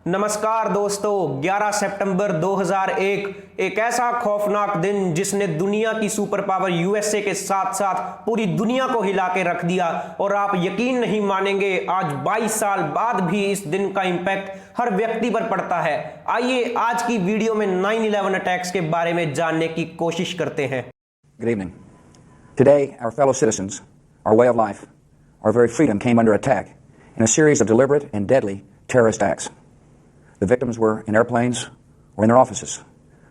नमस्कार दोस्तों, 11 सितंबर 2001 एक ऐसा खौफनाक दिन जिसने दुनिया की सुपर पावर यूएसए के साथ साथ पूरी दुनिया को हिला के रख दिया। और आप यकीन नहीं मानेंगे, आज 22 साल बाद भी इस दिन का इंपैक्ट हर व्यक्ति पर पड़ता है। आइए आज की वीडियो में 9/11 अटैक्स के बारे में जानने की कोशिश करते हैं। Good evening. Today, our fellow citizens, our way of life, our very freedom came under attack in a series of deliberate and deadly terrorist acts. The victims were in airplanes or in their offices,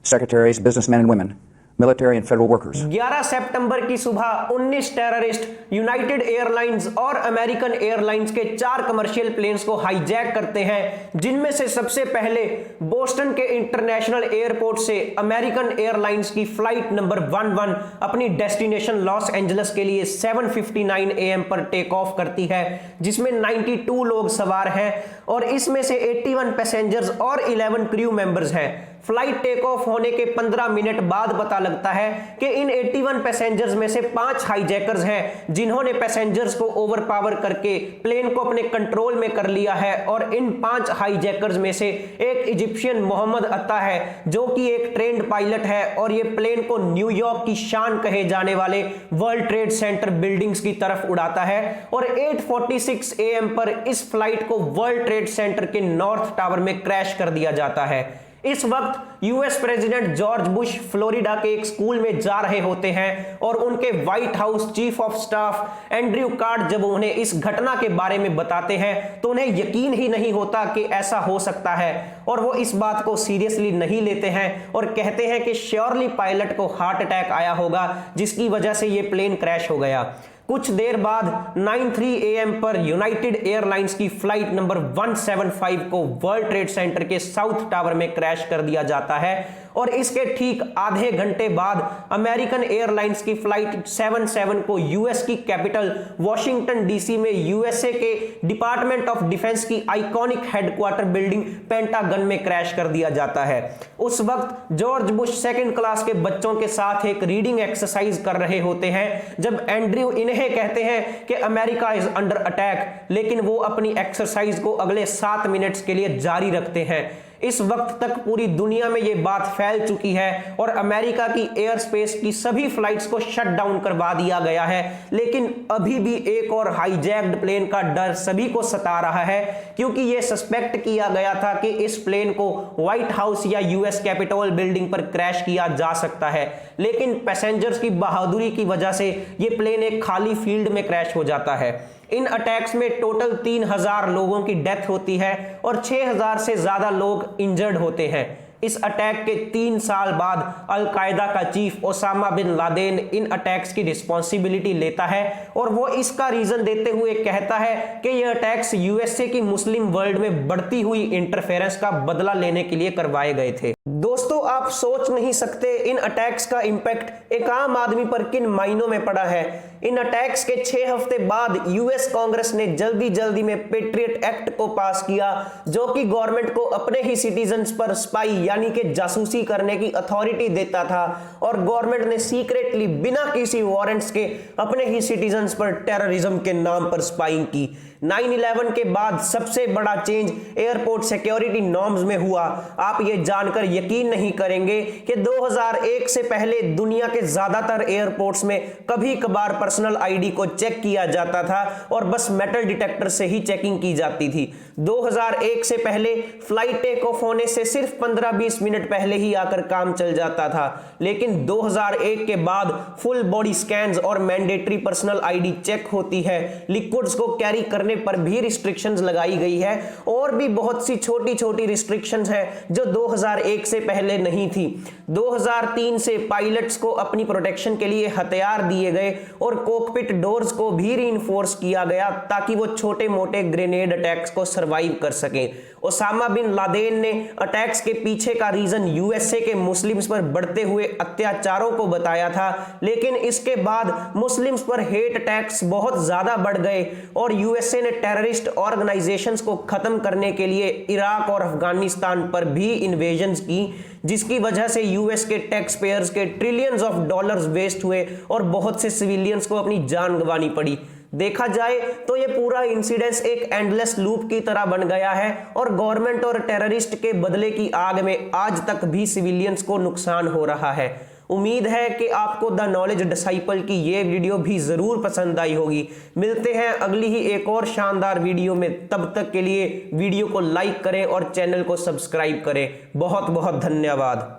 secretaries, businessmen and women, military and federal workers. 11 सितंबर की सुबह 19 terrorist United airlines और American airlines के 4 commercial planes को hijack करते हैं, जिनमें से सबसे पहले बोस्टन के इंटरनेशनल एयरपोर्ट से अमेरिकन एयरलाइंस की फ्लाइट नंबर 11 अपनी डेस्टिनेशन लॉस एंजल्स के लिए 7:59 AM पर टेक ऑफ करती है, जिसमें 92 लोग सवार हैं और इसमें से 81 पैसेंजर्स और 11 क्रू मेंबर्स हैं। फ्लाइट टेक ऑफ होने के 15 मिनट बाद पता लगता है कि इन 81 पैसेंजर्स में से 5 हाईजैकर्स हैं, जिन्होंने पैसेंजर्स को ओवरपावर करके प्लेन को अपने कंट्रोल में कर लिया है। और इन 5 हाईजैकर्स में से एक इजिप्शियन मोहम्मद अत्ता है, जो कि एक ट्रेंड पायलट है, और ये प्लेन को न्यूयॉर्क की शान कहे जाने वाले वर्ल्ड ट्रेड सेंटर बिल्डिंग्स की तरफ उड़ाता है। और 8:46 AM पर इस फ्लाइट को वर्ल्ड ट्रेड सेंटर के नॉर्थ टावर में क्रैश कर दिया जाता है। इस वक्त US president George Bush Florida के एक स्कूल में जा रहे होते हैं और उनके white house chief of staff Andrew card जब उन्हें इस घटना के बारे में बताते हैं तो उन्हें यकीन ही नहीं होता कि ऐसा हो सकता है, और वो इस बात को सीरियसली नहीं लेते हैं और कहते हैं कि श्योरली पायलट को हार्ट अटैक आया होगा, जिसकी वजह से ये प्लेन क्रैश हो गया। कुछ देर बाद 9:03 AM पर यूनाइटेड एयरलाइंस की फ्लाइट नंबर 175 को वर्ल्ड ट्रेड सेंटर के साउथ टावर में क्रैश कर दिया जाता है। और इसके ठीक आधे घंटे बाद अमेरिकन एयरलाइंस की फ्लाइट 77 को यूएस की कैपिटल वॉशिंगटन डीसी में यूएसए के डिपार्टमेंट ऑफ डिफेंस की आइकॉनिक हेडक्वार्टर बिल्डिंग पेंटागन में क्रैश कर दिया जाता है। उस वक्त जॉर्ज बुश सेकंड क्लास के बच्चों के साथ एक रीडिंग एक्सरसाइज कर रहे होते हैं जब एंड्रयू इन्हें कहते हैं कि अमेरिका इज अंडर अटैक, लेकिन वो अपनी एक्सरसाइज को अगले 7 मिनट्स के लिए जारी रखते हैं। इस वक्त तक पूरी दुनिया में यह बात फैल चुकी है और अमेरिका की एयर स्पेस की सभी फ्लाइट्स को शट डाउन करवा दिया गया है, लेकिन अभी भी एक और हाईजैक्ड प्लेन का डर सभी को सता रहा है, क्योंकि यह सस्पेक्ट किया गया था कि इस प्लेन को व्हाइट हाउस या यूएस कैपिटल बिल्डिंग पर क्रैश किया जा सकता है। लेकिन पैसेंजर्स की बहादुरी की वजह से यह प्लेन एक खाली फील्ड में क्रैश हो जाता है। इन अटैक्स में टोटल 3000 लोगों की डेथ होती है और 6000 से ज्यादा लोग इंजर्ड होते हैं। इस अटैक के 3 साल बाद अल कायदा का चीफ ओसामा बिन लादेन इन अटैक्स की रिस्पॉन्सिबिलिटी लेता है और वो इसका रीजन देते हुए कहता है कि ये अटैक्स यूएसए की मुस्लिम वर्ल्ड में बढ़ती हुई इंटरफेरेंस का बदला लेने के लिए करवाए गए थे। दोस्तों, आप सोच नहीं सकते इन अटैक्स का इंपैक्ट एक आम आदमी पर किन मायनों में पड़ा है। इन अटैक्स के 6 हफ्ते बाद यूएस कांग्रेस ने जल्दी में पेट्रियट एक्ट को पास किया, जो कि गवर्नमेंट को अपने ही सिटीजन्स पर स्पाई यानी कि जासूसी करने की अथॉरिटी देता था, और गवर्नमेंट ने सीक्रेटली बिना किसी वारंट्स के अपने ही सिटीजन्स पर टेररिज्म के नाम पर स्पाइंग की। 9/11 के बाद सबसे बड़ा चेंज एयरपोर्ट सिक्योरिटी नॉर्म्स में हुआ। आप ये जानकर यकीन नहीं करेंगे कि 2001 से पहले दुनिया के ज्यादातर एयरपोर्ट्स में कभी कभार पर्सनल आईडी को चेक किया जाता था और बस मेटल डिटेक्टर से ही चेकिंग की जाती थी। 2001 से पहले फ्लाइट टेक ऑफ होने से सिर्फ 15-20 मिनट पहले ही आकर काम चल जाता था, लेकिन 2001 के बाद फुल बॉडी स्कैन्स और मैंडेटरी पर्सनल आईडी चेक होती है। लिक्विड्स को कैरी करने पर भी रिस्ट्रिक्शंस लगाई गई है और भी बहुत सी छोटी रिस्ट्रिक्शंस हैं जो 2001 से पहले नहीं थी। 2003 से पायलट्स को अपनी प्रोटेक्शन के लिए हथियार दिए गए और कॉकपिट डोर्स को भी रीइंफोर्स किया गया ताकि वो छोटे मोटे ग्रेनेड अटैक्स को सर्वाइव कर सकें। ओसामा बिन लादेन ने अटैक्स के पीछे का रीजन यूएसए के मुस्लिम्स पर बढ़ते हुए अत्याचारों को बताया था, लेकिन इसके बाद मुस्लिम्स पर हेट अटैक्स बहुत ज्यादा बढ़ गए और यूएसए ने टेररिस्ट ऑर्गेनाइजेशंस को खत्म करने के लिए इराक और अफगानिस्तान पर भी इन्वेजन्स की, जिसकी वजह से यूएस के टैक्स पेयर्स के ट्रिलियंस ऑफ डॉलर्स वेस्ट हुए और बहुत से सिविलियंस को अपनी जान गंवानी पड़ी। देखा जाए तो ये पूरा इंसिडेंस एक एंडलेस लूप की तरह बन गया है और गवर्नमेंट और टेररिस्ट के बदले की आग में आज तक भी सिविलियंस को नुकसान हो रहा है। उम्मीद है कि आपको द नॉलेज डिसाइपल की ये वीडियो भी जरूर पसंद आई होगी। मिलते हैं अगली ही एक और शानदार वीडियो में, तब तक के लिए वीडियो को लाइक करें और चैनल को सब्सक्राइब करें। बहुत बहुत धन्यवाद।